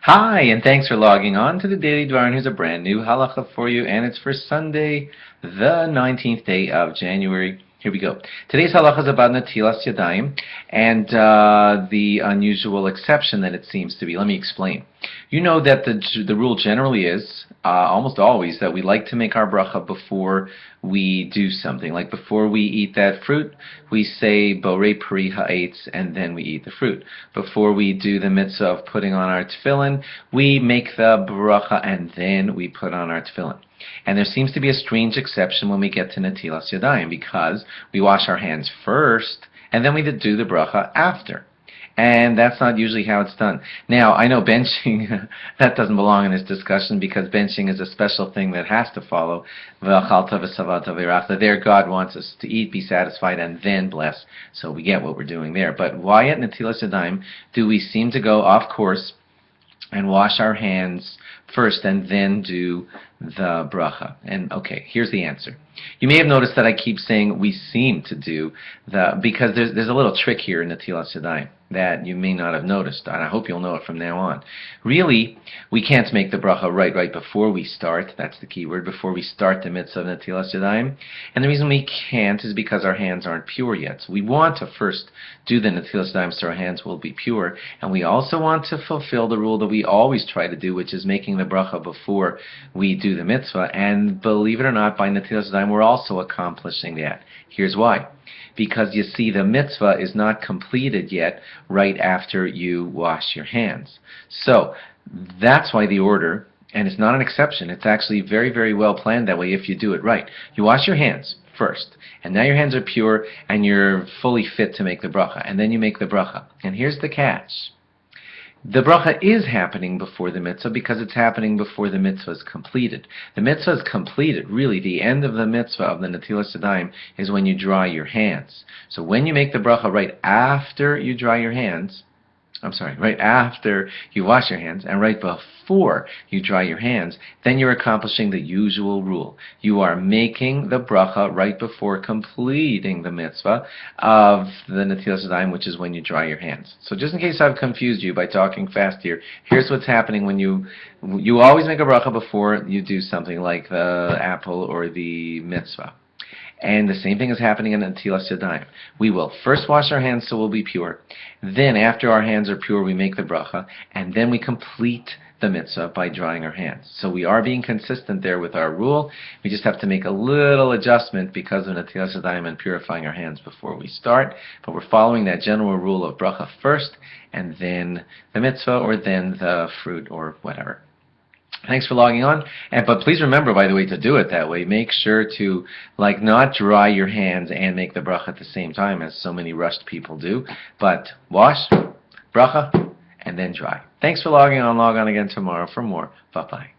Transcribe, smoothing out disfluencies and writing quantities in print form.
Hi, and thanks for logging on to the Daily DVAR, and here's a brand new halacha for you, and it's for Sunday, the 19th day of January. Here we go. Today's halacha is about Netilas Yadayim, and the unusual exception that it seems to be. Let me explain. You know that the rule generally is, almost always, that we like to make our bracha before we do something. Like before we eat that fruit, we say Borei Pri Ha'etz, and then we eat the fruit. Before we do the mitzvah of putting on our tefillin, we make the bracha, and then we put on our tefillin. And there seems to be a strange exception when we get to Netilas Yadayim, because we wash our hands first, and then we do the bracha after. And that's not usually how it's done. Now, I know benching, that doesn't belong in this discussion, because benching is a special thing that has to follow. There, God wants us to eat, be satisfied, and then bless. So we get what we're doing there. But why at Netilas Yadayim do we seem to go off course and wash our hands first and then do the bracha? And okay, here's the answer. You may have noticed that I keep saying we seem to do because there's a little trick here in Netilas Yadayim that you may not have noticed, and I hope you'll know it from now on. Really, we can't make the bracha right before we start. That's the key word, before we start the mitzvah of Netilas Yadayim. And the reason we can't is because our hands aren't pure yet. So we want to first do the Netilas Yadayim so our hands will be pure, and we also want to fulfill the rule that we always try to do, which is making the bracha before we do the mitzvah. And believe it or not, by Netilas Yadayim we're also accomplishing that. Here's why. Because you see, the mitzvah is not completed yet right after you wash your hands. So that's why the order, and it's not an exception, it's actually very, very well planned that way if you do it right. You wash your hands first, and now your hands are pure and you're fully fit to make the bracha, and then you make the bracha. And here's the catch. The bracha is happening before the mitzvah because it's happening before the mitzvah is completed. The mitzvah is completed. Really, the end of the mitzvah of the Netilas Yadayim is when you dry your hands. So when you make the bracha right after you dry your hands, right after you wash your hands and right before you dry your hands, then you're accomplishing the usual rule. You are making the bracha right before completing the mitzvah of the Netilas Yadayim, which is when you dry your hands. So just in case I've confused you by talking fast here, here's what's happening when you always make a bracha before you do something like the apple or the mitzvah. And the same thing is happening in Netilas Yadayim. We will first wash our hands so we'll be pure. Then after our hands are pure, we make the bracha. And then we complete the mitzvah by drying our hands. So we are being consistent there with our rule. We just have to make a little adjustment because of Netilas Yadayim and purifying our hands before we start. But we're following that general rule of bracha first, and then the mitzvah, or then the fruit, or whatever. Thanks for logging on, but please remember, by the way, to do it that way. Make sure to not dry your hands and make the bracha at the same time, as so many rushed people do, but wash, bracha, and then dry. Thanks for logging on. Log on again tomorrow for more. Bye-bye.